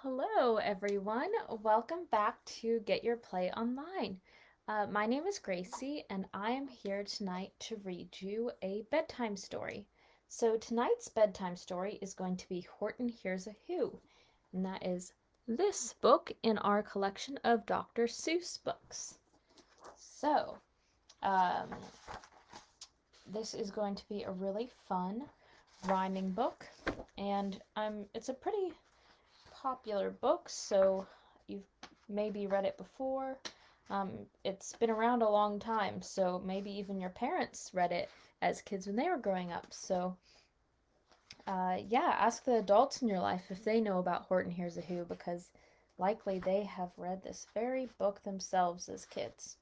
Hello, everyone. Welcome back to Get Your Play Online. My name is Gracie, and I am here tonight to read you a bedtime story. So, tonight's bedtime story is going to be Horton Hears a Who, and that is this book in our collection of Dr. Seuss books. So, um, this is going to be a really fun rhyming book, and it's a pretty popular book, so you've maybe read it before. It's been around a long time, so maybe even your parents read it as kids when they were growing up. So, yeah, ask the adults in your life if they know about Horton Hears a Who, because likely they have read this very book themselves as kids.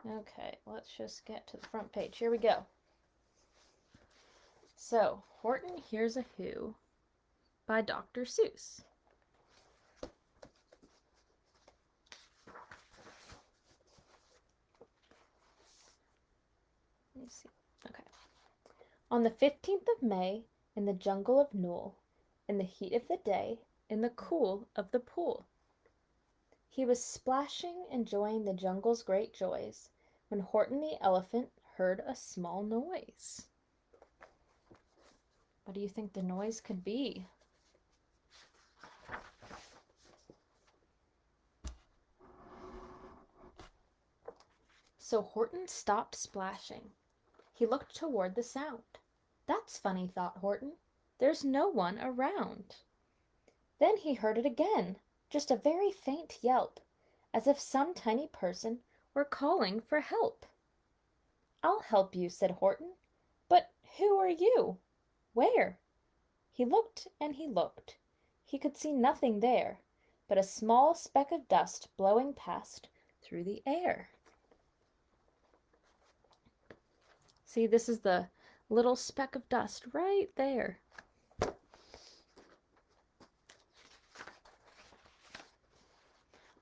Okay, let's just get to the front page. Here we go. So, Horton Hears a Who by Dr. Seuss. Let me see. Okay. On the 15th of May, in the jungle of Nool, in the heat of the day, in the cool of the pool, he was splashing, enjoying the jungle's great joys, when Horton the elephant heard a small noise. What do you think the noise could be? So Horton stopped splashing. He looked toward the sound. That's funny, thought Horton. There's no one around. Then he heard it again, just a very faint yelp, as if some tiny person were calling for help. I'll help you, said Horton. But who are you? Where? He looked and he looked. He could see nothing there but a small speck of dust blowing past through the air. See, this is the little speck of dust right there.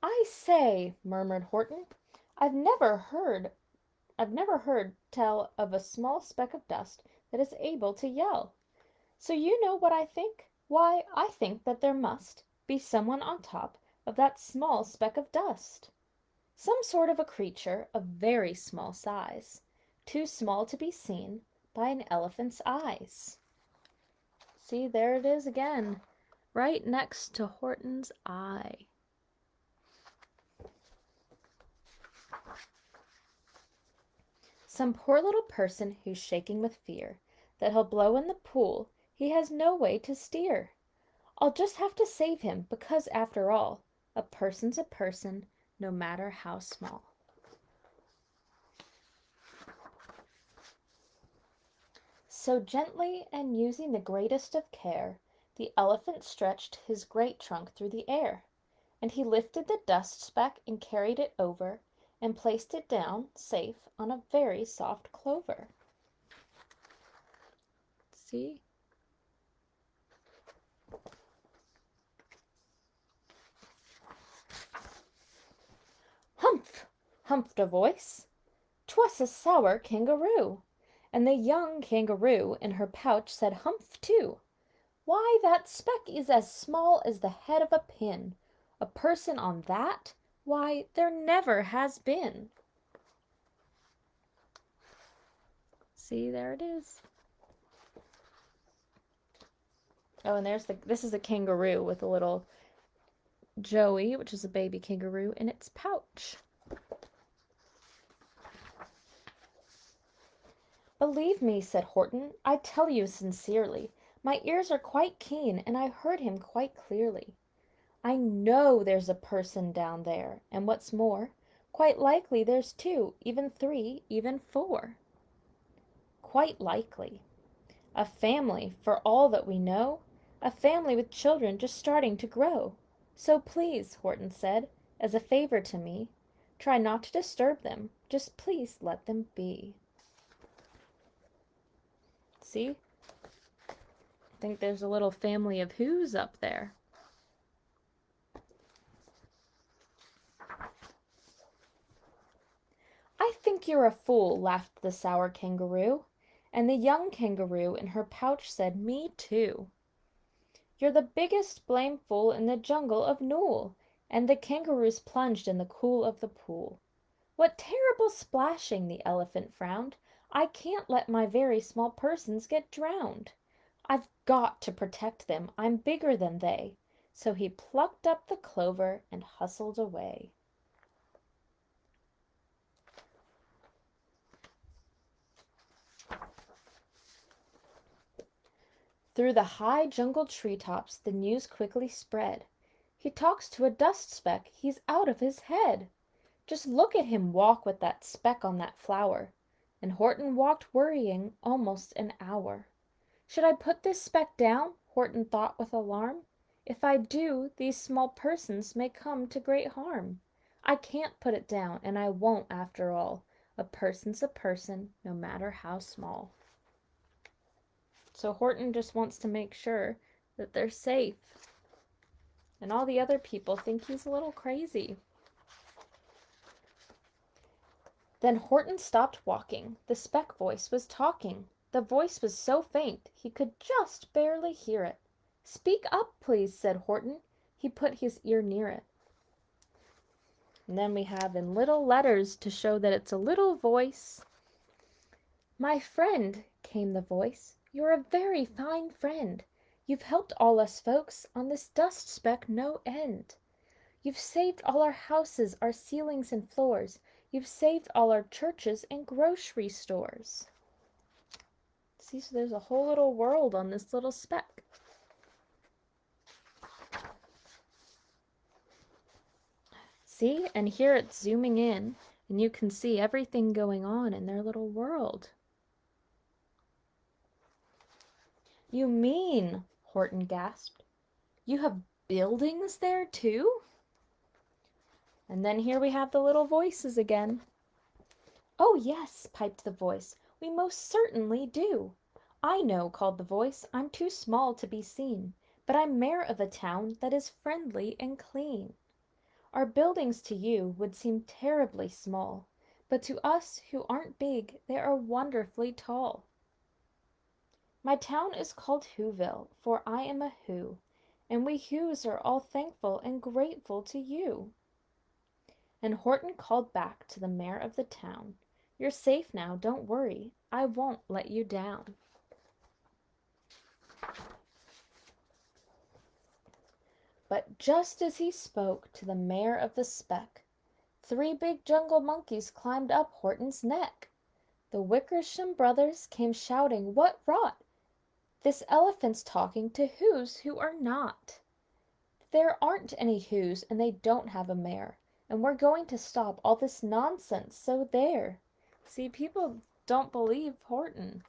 I say, murmured Horton, I've never heard tell of a small speck of dust that is able to yell. So you know what I think? Why, I think that there must be someone on top of that small speck of dust. Some sort of a creature of very small size, too small to be seen by an elephant's eyes. See, there it is again, right next to Horton's eye. Some poor little person who's shaking with fear that he'll blow in the pool he has no way to steer. I'll just have to save him because, after all, a person's a person, no matter how small. So gently and using the greatest of care, the elephant stretched his great trunk through the air, and he lifted the dust speck and carried it over and placed it down safe on a very soft clover. See? Humph! Humphed a voice. 'Twas a sour kangaroo. And the young kangaroo in her pouch said humph too. Why, that speck is as small as the head of a pin. A person on that? Why, there never has been. See, there it is. Oh, and this is a kangaroo with a little Joey, which is a baby kangaroo, in its pouch. Believe me, said Horton, I tell you sincerely, my ears are quite keen, and I heard him quite clearly. I know there's a person down there, and what's more, quite likely there's two, even three, even four. Quite likely. A family, for all that we know, a family with children just starting to grow. So please, Horton said, as a favor to me, try not to disturb them, just please let them be. See? I think there's a little family of who's up there. I think you're a fool, laughed the sour kangaroo. And the young kangaroo in her pouch said, me too. You're the biggest blame fool in the jungle of Nool, and the kangaroos plunged in the cool of the pool. What terrible splashing! The elephant frowned. I can't let my very small persons get drowned. I've got to protect them, I'm bigger than they. So he plucked up the clover and hustled away. Through the high jungle treetops the news quickly spread. He talks to a dust speck, he's out of his head. Just look at him walk with that speck on that flower. And Horton walked worrying almost an hour. Should I put this speck down? Horton thought with alarm. If I do, these small persons may come to great harm. I can't put it down, and I won't after all. A person's a person, no matter how small. So Horton just wants to make sure that they're safe. And all the other people think he's a little crazy. Then Horton stopped walking. The speck voice was talking. The voice was so faint he could just barely hear it. "Speak up, please," said Horton. He put his ear near it. And then we have in little letters to show that it's a little voice. "My friend," came the voice, "you're a very fine friend. You've helped all us folks on this dust speck no end. You've saved all our houses, our ceilings and floors. You've saved all our churches and grocery stores." See, so there's a whole little world on this little speck. See, and here it's zooming in, and you can see everything going on in their little world. "You mean," Horton gasped, "you have buildings there too?" And then here we have the little voices again. "Oh yes," piped the voice, "we most certainly do." "I know," called the voice, "I'm too small to be seen, but I'm mayor of a town that is friendly and clean. Our buildings to you would seem terribly small, but to us who aren't big they are wonderfully tall. My town is called Whoville, for I am a Who, and we Whos are all thankful and grateful to you." And Horton called back to the mayor of the town, "You're safe now, don't worry, I won't let you down." But just as he spoke to the mayor of the speck, 3 big jungle monkeys climbed up Horton's neck. The Wickersham brothers came shouting, "What rot! This elephant's talking to Whos who are not. There aren't any Whos and they don't have a mayor, and we're going to stop all this nonsense, so there." See, people don't believe Horton.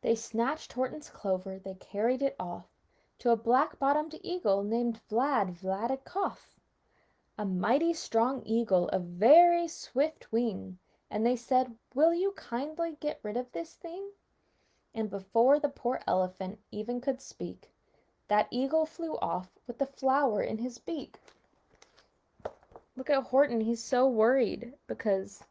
They snatched Horton's clover, they carried it off to a black-bottomed eagle named Vladikoff, a mighty strong eagle of very swift wing, and they said, "Will you kindly get rid of this thing?" And before the poor elephant even could speak, that eagle flew off with the flower in his beak. Look at Horton, he's so worried because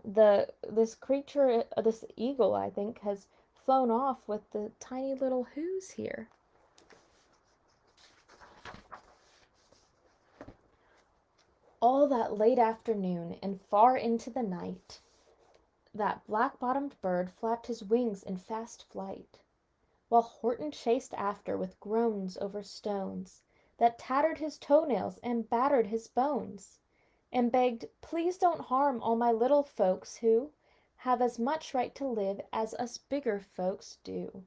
this creature, this eagle, I think, has flown off with the tiny little Whos here. All that late afternoon and far into the night, that black-bottomed bird flapped his wings in fast flight, while Horton chased after with groans over stones that tattered his toenails and battered his bones, and begged, "Please don't harm all my little folks who have as much right to live as us bigger folks do."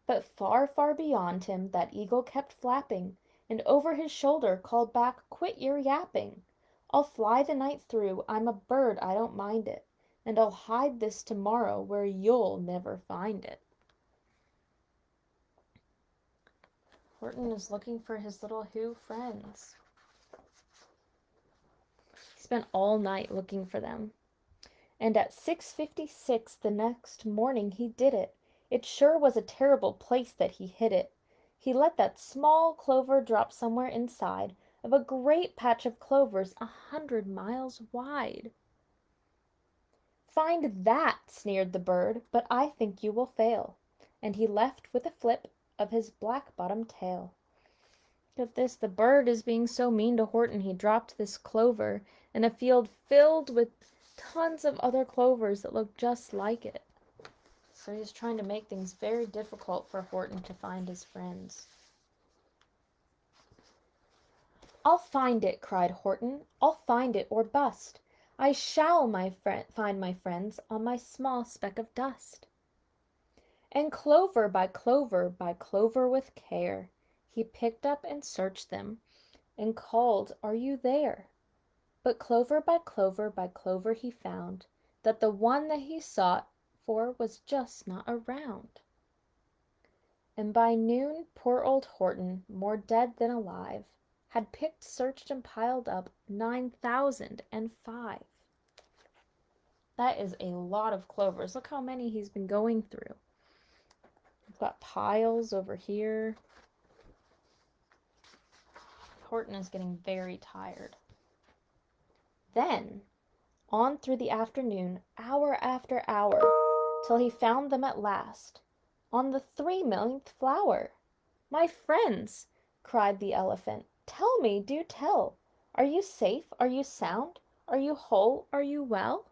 But far, far beyond him that eagle kept flapping, and over his shoulder called back, "Quit your yapping! I'll fly the night through, I'm a bird, I don't mind it, and I'll hide this tomorrow where you'll never find it." Horton is looking for his little Who friends. He spent all night looking for them. And at 6:56 the next morning he did it. It sure was a terrible place that he hid it. He let that small clover drop somewhere inside of a great patch of clovers 100 miles wide. find that," sneered the bird, "but I think you will fail." And he left with a flip of his black-bottomed tail. Look at this, the bird is being so mean to Horton, he dropped this clover in a field filled with tons of other clovers that look just like it. So he's trying to make things very difficult for Horton to find his friends. "I'll find it," cried Horton. "I'll find it or bust. I shall find my friends on my small speck of dust." And clover by clover by clover with care, he picked up and searched them, and called, "Are you there?" But clover by clover by clover he found that the one that he sought for was just not around. And by noon poor old Horton, more dead than alive, had picked, searched, and piled up 9,005. That is a lot of clovers. Look how many he's been going through. We've got piles over here. Horton is getting very tired. Then, on through the afternoon, hour after hour, till he found them at last, on the 3,000,000th flower. "My friends," cried the elephant, "tell me, do tell, are you safe, are you sound, are you whole, are you well?"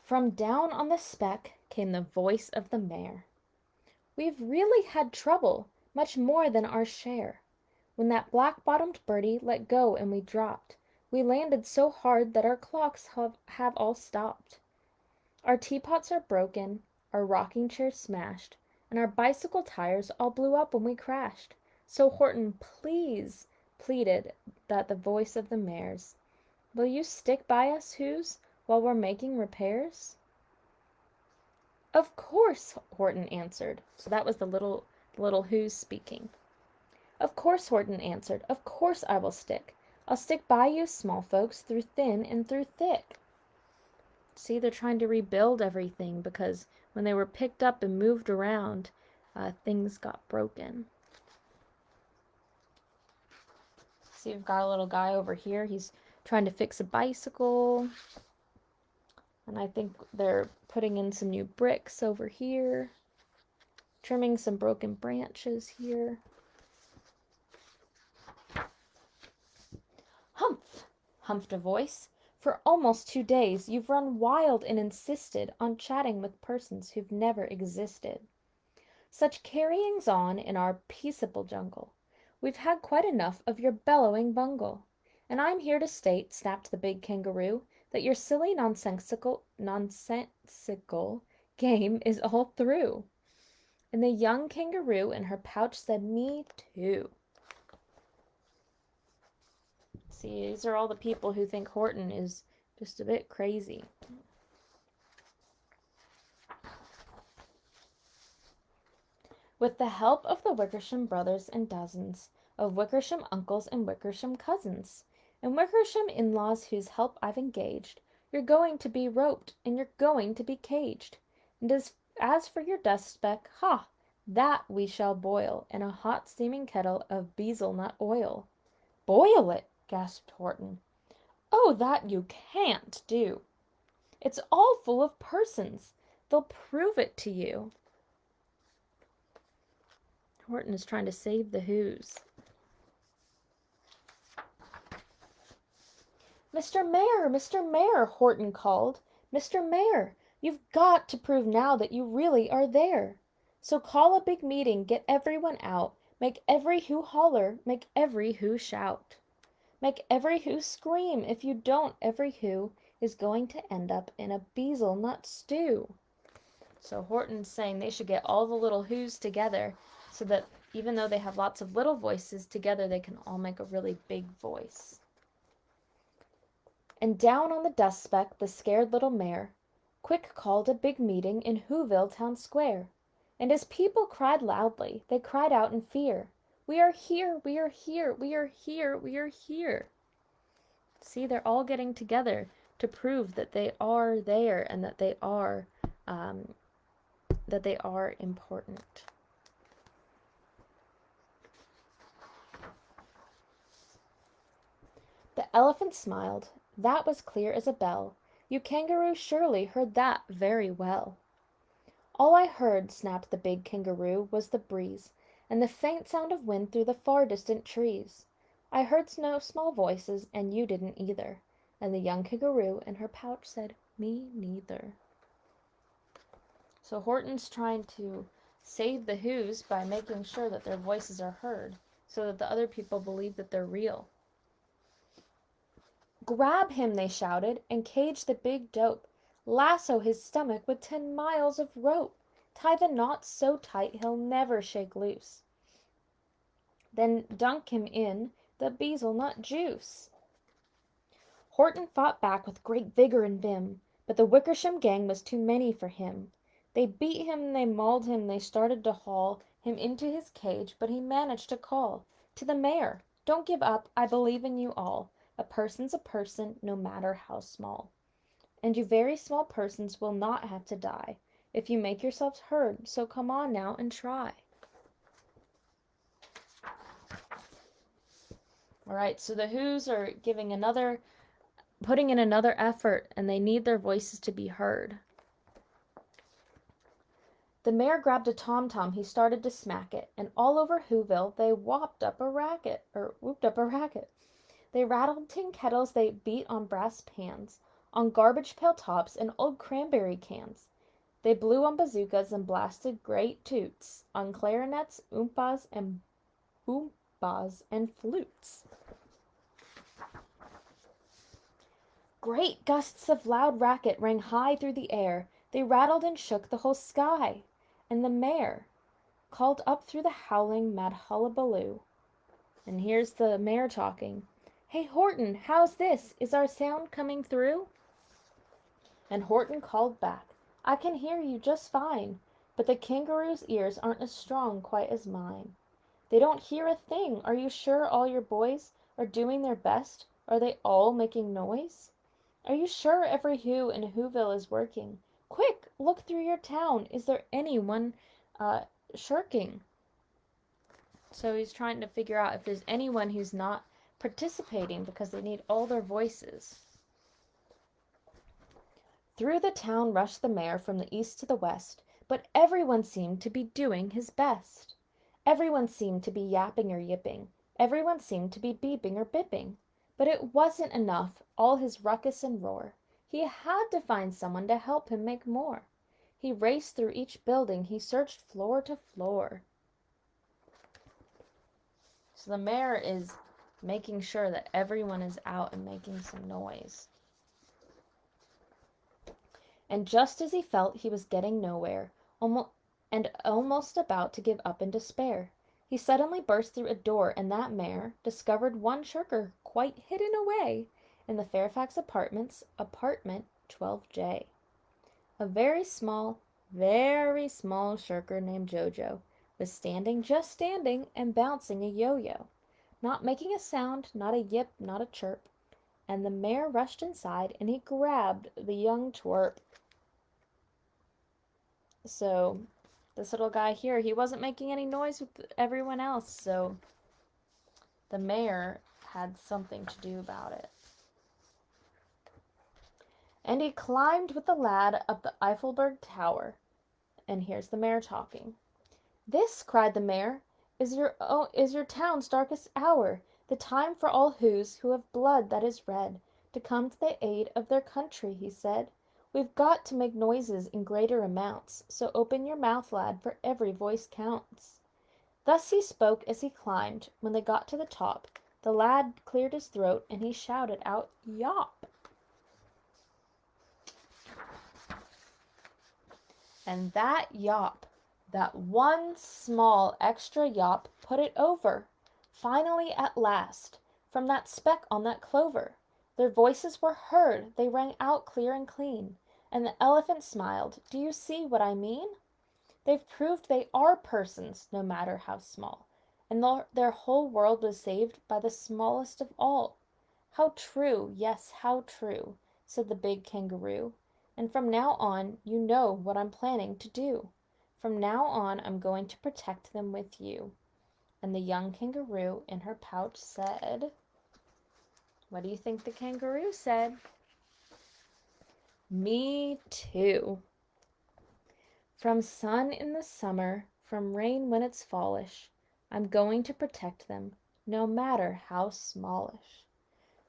From down on the speck came the voice of the mayor. "We've really had trouble, much more than our share. When that black-bottomed birdie let go and we dropped, we landed so hard that our clocks have all stopped. Our teapots are broken, our rocking chairs smashed, and our bicycle tires all blew up when we crashed. So Horton, please," pleaded that the voice of the mayor's, "will you stick by us who's while we're making repairs?" "Of course," Horton answered. So that was the little who's speaking. "Of course," Horton answered, "of course I will stick. I'll stick by you small folks through thin and through thick." See, they're trying to rebuild everything because when they were picked up and moved around, things got broken. See, we've got a little guy over here. He's trying to fix a bicycle. And I think they're putting in some new bricks over here. Trimming some broken branches here. "Humph!" humphed a voice. "For almost 2 days you've run wild and insisted on chatting with persons who've never existed. Such carryings on in our peaceable jungle. We've had quite enough of your bellowing bungle. And I'm here to state," snapped the big kangaroo, "that your silly nonsensical game is all through." And the young kangaroo in her pouch said, "Me too." See, these are all the people who think Horton is just a bit crazy. With the help of the Wickersham brothers and dozens of Wickersham uncles and Wickersham cousins, and Wickersham in-laws whose help I've engaged, you're going to be roped, and you're going to be caged. And as for your dust speck, ha! that we shall boil in a hot steaming kettle of bezel-nut oil." "Boil it!" gasped Horton. "Oh, that you can't do. It's all full of persons. They'll prove it to you." Horton is trying to save the who's. "Mr. Mayor! Mr. Mayor!" Horton called. "Mr. Mayor, you've got to prove now that you really are there. So call a big meeting, get everyone out, make every who holler, make every who shout. Make every who scream. If you don't, every who is going to end up in a bezel-nut stew." So Horton's saying they should get all the little who's together so that even though they have lots of little voices together, they can all make a really big voice. And down on the dust speck, the scared little mayor quick called a big meeting in Whoville town square. And as people cried loudly, they cried out in fear, "We are here, we are here, we are here, we are here." See, they're all getting together to prove that they are there and that they are important. The elephant smiled. That was clear as a bell. You kangaroo surely heard that very well. All I heard, snapped the big kangaroo, was the breeze, and the faint sound of wind through the far distant trees. I heard no small voices, and you didn't either. And the young kangaroo in her pouch said, Me neither. So Horton's trying to save the Who's by making sure that their voices are heard, so that the other people believe that they're real. Grab him, they shouted, and cage the big dope. Lasso his stomach with 10 miles of rope. Tie the knots so tight he'll never shake loose. Then dunk him in the bezelnut juice. Horton fought back with great vigor and vim, but the Wickersham gang was too many for him. They beat him, they mauled him, they started to haul him into his cage, but he managed to call to the mayor, Don't give up, I believe in you all. A person's a person, no matter how small. And you very small persons will not have to die if you make yourselves heard, so come on now and try. All right, so the Who's are putting in another effort, and they need their voices to be heard. The mayor grabbed a tom-tom, he started to smack it, and all over Whoville they whooped up a racket. They rattled tin kettles, they beat on brass pans, on garbage pail tops and old cranberry cans. They blew on bazookas and blasted great toots, on clarinets, oompas, and boombas, and flutes. Great gusts of loud racket rang high through the air. They rattled and shook the whole sky. And the mayor called up through the howling mad hullabaloo. And here's the mayor talking. Hey, Horton, how's this? Is our sound coming through? And Horton called back. I can hear you just fine, but the kangaroo's ears aren't as strong quite as mine. They don't hear a thing. Are you sure all your boys are doing their best? Are they all making noise? Are you sure every Who in Whoville is working? Quick, look through your town. Is there anyone shirking? So he's trying to figure out if there's anyone who's not participating because they need all their voices. Through the town rushed the mayor from the east to the west, but everyone seemed to be doing his best. Everyone seemed to be yapping or yipping. Everyone seemed to be beeping or bipping. But it wasn't enough, all his ruckus and roar. He had to find someone to help him make more. He raced through each building, he searched floor to floor. So the mayor is making sure that everyone is out and making some noise. And just as he felt he was getting nowhere, almost about to give up in despair, he suddenly burst through a door, and that mayor discovered one shirker quite hidden away in the Fairfax Apartments, apartment 12J. A very small shirker named Jojo was just standing and bouncing a yo-yo, not making a sound, not a yip, not a chirp. And the mayor rushed inside, and he grabbed the young twerp. So this little guy here, he wasn't making any noise with everyone else, so the mayor had something to do about it. And he climbed with the lad up the Eiffelberg Tower. And here's the mayor talking. This, cried the mayor, is your town's darkest hour, the time for all Who's who have blood that is red, to come to the aid of their country, he said. We've got to make noises in greater amounts, so open your mouth, lad, for every voice counts. Thus he spoke as he climbed. When they got to the top, the lad cleared his throat, and he shouted out, Yop! And that yop, that one small extra yop, put it over. Finally, at last, from that speck on that clover, their voices were heard, they rang out clear and clean. And the elephant smiled. Do you see what I mean? They've proved they are persons, no matter how small. And their whole world was saved by the smallest of all. How true, yes, how true, said the big kangaroo. And from now on, you know what I'm planning to do. From now on, I'm going to protect them with you. And the young kangaroo in her pouch said, What do you think the kangaroo said? Me too. From sun in the summer, from rain when it's fallish, I'm going to protect them, no matter how smallish.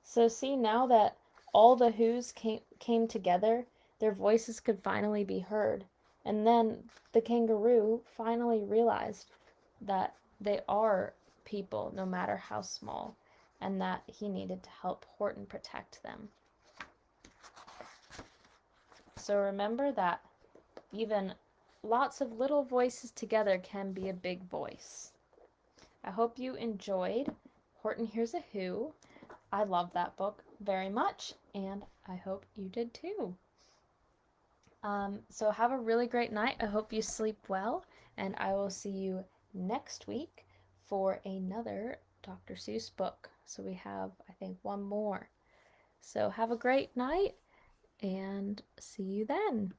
So see, now that all the Who's came together, their voices could finally be heard. And then the kangaroo finally realized that they are people, no matter how small, and that he needed to help Horton protect them. So remember that even lots of little voices together can be a big voice. I hope you enjoyed Horton Hears a Who. I love that book very much, and I hope you did too. So have a really great night. I hope you sleep well, and I will see you next week for another Dr. Seuss book. So we have, I think, one more. So have a great night, and see you then.